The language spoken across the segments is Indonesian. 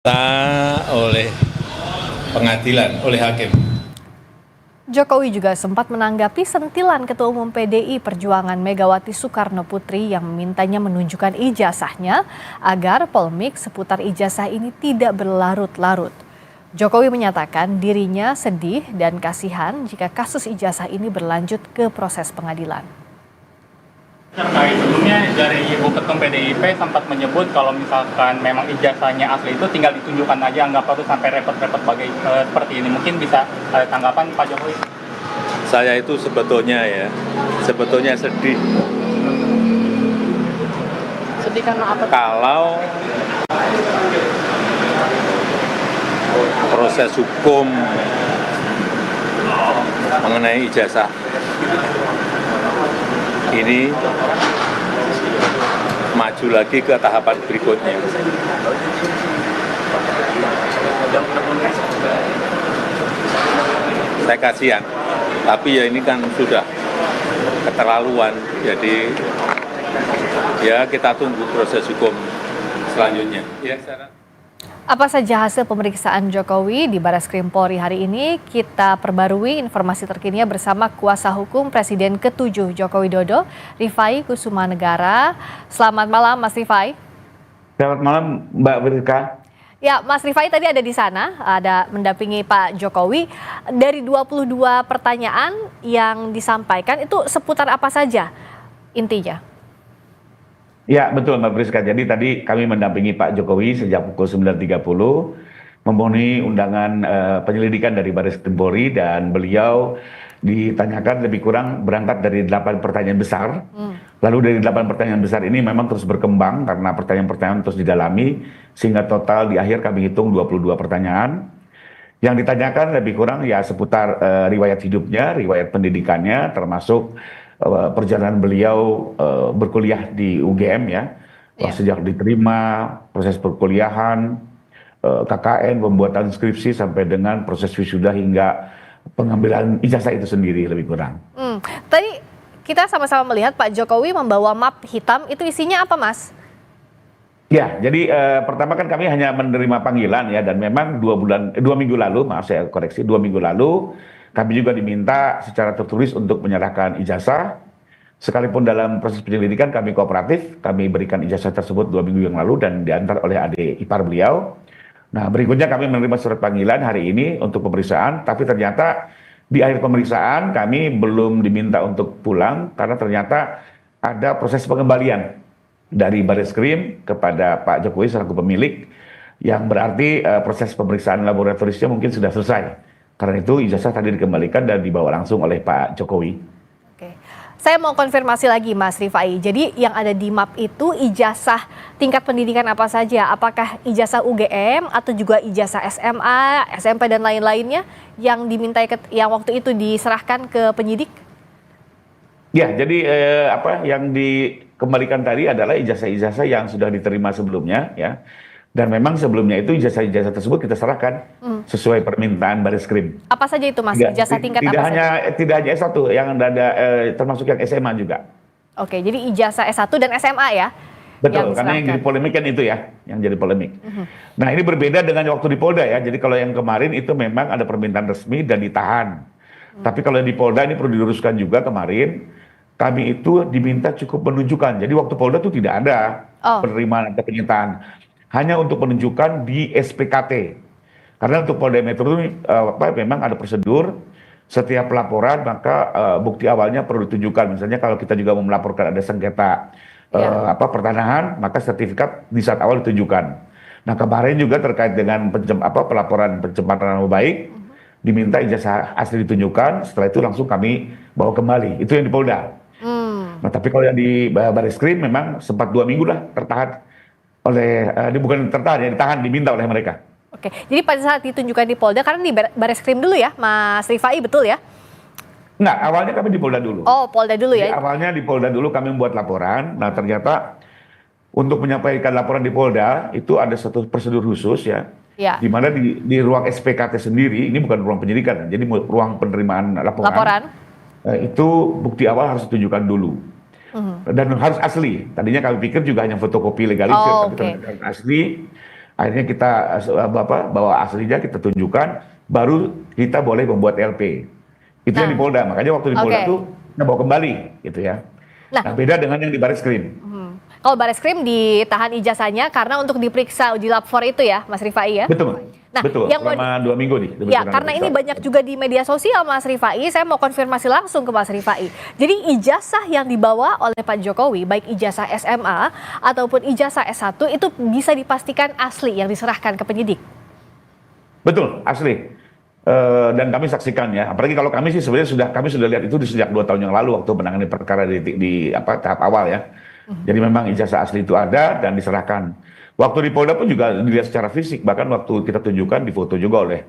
oleh pengadilan, oleh hakim. Jokowi juga sempat menanggapi sentilan Ketua Umum PDI Perjuangan Megawati Soekarno Putri yang memintanya menunjukkan ijazahnya agar polemik seputar ijazah ini tidak berlarut-larut. Jokowi menyatakan dirinya sedih dan kasihan jika kasus ijazah ini berlanjut ke proses pengadilan. Terkait sebelumnya dari Ibu Ketum PDIP sempat menyebut kalau misalkan memang ijazahnya asli itu tinggal ditunjukkan aja, nggak perlu sampai repot-repot seperti ini. Mungkin bisa tanggapan Pak Jokowi? Saya itu sebetulnya sedih. Sedih karena apa? Kalau proses hukum mengenai ijazah ini maju lagi ke tahapan berikutnya. Saya kasihan, tapi ya ini kan sudah keterlaluan, jadi ya kita tunggu proses hukum selanjutnya. Ya, Apa saja hasil pemeriksaan Jokowi di Barreskrim Polri hari ini? Kita perbarui informasi terkininya bersama kuasa hukum Presiden ke-7 Joko Widodo, Rifai Kusumanegara. Selamat malam Mas Rifai. Selamat malam Mbak Berika. Ya, Mas Rifai tadi ada di sana, ada mendampingi Pak Jokowi. Dari 22 pertanyaan yang disampaikan itu seputar apa saja intinya? Ya betul Mbak Priska, jadi tadi kami mendampingi Pak Jokowi sejak pukul 9.30 memenuhi undangan penyelidikan dari Barreskrim Polri, dan beliau ditanyakan lebih kurang berangkat dari 8 pertanyaan besar. Lalu dari 8 pertanyaan besar ini memang terus berkembang karena pertanyaan-pertanyaan terus didalami, sehingga total di akhir kami hitung 22 pertanyaan. Yang ditanyakan lebih kurang ya seputar riwayat hidupnya, riwayat pendidikannya, termasuk perjalanan beliau berkuliah di UGM ya, sejak diterima, proses perkuliahan, KKN, pembuatan skripsi sampai dengan proses wisuda hingga pengambilan ijazah itu sendiri lebih kurang. Tadi kita sama-sama melihat Pak Jokowi membawa map hitam, itu isinya apa Mas? Ya, jadi pertama kan kami hanya menerima panggilan ya, dan memang 2 minggu lalu, maaf saya koreksi, 2 minggu lalu kami juga diminta secara tertulis untuk menyerahkan ijazah. Sekalipun dalam proses penyelidikan kami kooperatif, kami berikan ijazah tersebut 2 minggu yang lalu dan diantar oleh adik ipar beliau. Nah, berikutnya kami menerima surat panggilan hari ini untuk pemeriksaan, tapi ternyata di akhir pemeriksaan kami belum diminta untuk pulang karena ternyata ada proses pengembalian dari Barreskrim kepada Pak Jokowi selaku pemilik, yang berarti proses pemeriksaan laboratorisnya mungkin sudah selesai. Karena itu ijazah tadi dikembalikan dan dibawa langsung oleh Pak Jokowi. Oke. Saya mau konfirmasi lagi Mas Rifai. Jadi yang ada di map itu ijazah tingkat pendidikan apa saja? Apakah ijazah UGM atau juga ijazah SMA, SMP dan lain-lainnya yang dimintai yang waktu itu diserahkan ke penyidik? Ya, jadi yang dikembalikan tadi adalah ijazah-ijazah yang sudah diterima sebelumnya ya. Dan memang sebelumnya itu ijazah-ijazah tersebut kita serahkan sesuai permintaan Barreskrim. Apa saja itu Mas? Ijazah tingkat apa saja? Tidak hanya S1, yang ada termasuk yang SMA juga. Oke, jadi ijazah S1 dan SMA ya? Betul, karena yang jadi polemik kan itu ya, yang jadi polemik. Nah, ini berbeda dengan waktu di Polda ya. Jadi kalau yang kemarin itu memang ada permintaan resmi dan ditahan. Tapi kalau di Polda ini perlu diluruskan juga, kemarin kami itu diminta cukup menunjukkan. Jadi waktu Polda itu tidak ada penerimaan atau penyitaan. Hanya untuk menunjukkan di SPKT. Karena untuk Polda Metro itu memang ada prosedur, setiap laporan maka bukti awalnya perlu ditunjukkan. Misalnya kalau kita juga mau melaporkan ada sengketa pertanahan, maka sertifikat di saat awal ditunjukkan. Nah, kemarin juga terkait dengan pelaporan pencemaran nama baik, diminta ijazah asli ditunjukkan, setelah itu langsung kami bawa kembali. Itu yang di Polda. Nah, tapi kalau yang di Barreskrim memang sempat 2 minggu lah tertahan oleh, bukan tertahan ya, ditahan, diminta oleh mereka. Oke, jadi pada saat ditunjukkan di Polda, karena di Barreskrim dulu ya, Mas Rifai, betul ya? Enggak, awalnya kami di Polda dulu. Oh, Polda dulu ya? Jadi awalnya di Polda dulu kami membuat laporan, nah ternyata untuk menyampaikan laporan di Polda, itu ada satu prosedur khusus ya, di mana di ruang SPKT sendiri, ini bukan ruang penyidikan, jadi ruang penerimaan laporan. Itu bukti awal harus ditunjukkan dulu. Dan harus asli. Tadinya kami pikir juga hanya fotokopi legalisir, tapi ternyata asli. Akhirnya kita bawa aslinya kita tunjukkan, baru kita boleh membuat LP. Itu yang di Polda. Makanya waktu di Polda tuh kita bawa kembali, gitu ya. Nah, beda dengan yang di Barreskrim. Kalau Barreskrim ditahan ijazahnya karena untuk diperiksa uji lab 4 itu ya, Mas Rifai ya? Betul. Nah, betul, yang selama 2 minggu nih. Ya, karena ini banyak juga di media sosial, Mas Rifai. Saya mau konfirmasi langsung ke Mas Rifai. Jadi ijazah yang dibawa oleh Pak Jokowi, baik ijazah SMA ataupun ijazah S1, itu bisa dipastikan asli yang diserahkan ke penyidik? Betul, asli. Dan kami saksikan ya. Apalagi kalau kami sih sebenarnya kami sudah lihat itu sejak 2 tahun yang lalu waktu menangani perkara di tahap awal ya. Jadi memang ijazah asli itu ada dan diserahkan. Waktu di Polda pun juga dilihat secara fisik, bahkan waktu kita tunjukkan difoto juga oleh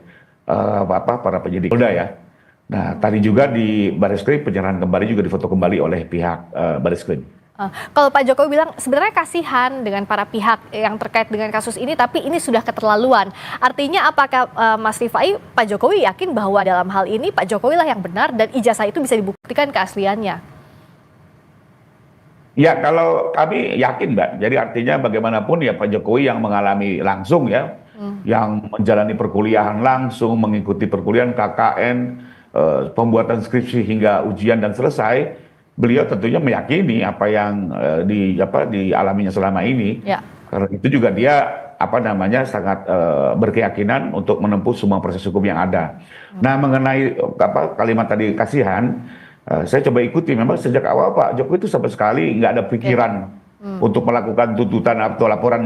para penyidik Polda ya. Nah, tadi juga di Barreskrim penyerahan kembali juga difoto kembali oleh pihak Barreskrim. Kalau Pak Jokowi bilang sebenarnya kasihan dengan para pihak yang terkait dengan kasus ini, tapi ini sudah keterlaluan. Artinya apakah Mas Rifai, Pak Jokowi yakin bahwa dalam hal ini Pak Jokowi lah yang benar dan ijazah itu bisa dibuktikan keasliannya? Ya, kalau kami yakin, Mbak. Jadi artinya bagaimanapun ya Pak Jokowi yang mengalami langsung ya, yang menjalani perkuliahan langsung, mengikuti perkuliahan KKN, pembuatan skripsi hingga ujian dan selesai, beliau tentunya meyakini apa yang dialaminya selama ini. Ya. Karena itu juga dia sangat berkeyakinan untuk menempuh semua proses hukum yang ada. Nah, mengenai kalimat tadi kasihan, saya coba ikuti, memang sejak awal Pak Jokowi itu sama sekali nggak ada pikiran untuk melakukan tuntutan atau laporan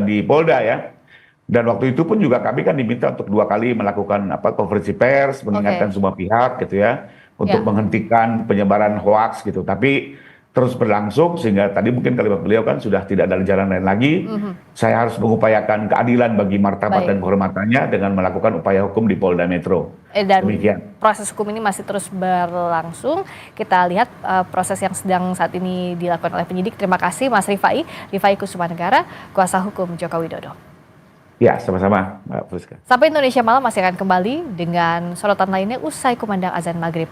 di Polda ya. Dan waktu itu pun juga kami kan diminta untuk 2 kali melakukan konferensi pers, mengingatkan semua pihak gitu ya, untuk menghentikan penyebaran hoaks gitu. Tapi terus berlangsung sehingga tadi mungkin kalimat beliau kan sudah tidak ada jalan lain lagi. Saya harus mengupayakan keadilan bagi martabat dan kehormatannya dengan melakukan upaya hukum di Polda Metro. Dan demikian. Proses hukum ini masih terus berlangsung. Kita lihat proses yang sedang saat ini dilakukan oleh penyidik. Terima kasih Mas Rifai Kusumanegara, kuasa hukum Joko Widodo. Ya, sama-sama Mbak Fuska. Sampai Indonesia Malam masih akan kembali dengan sorotan lainnya usai kumandang azan maghrib.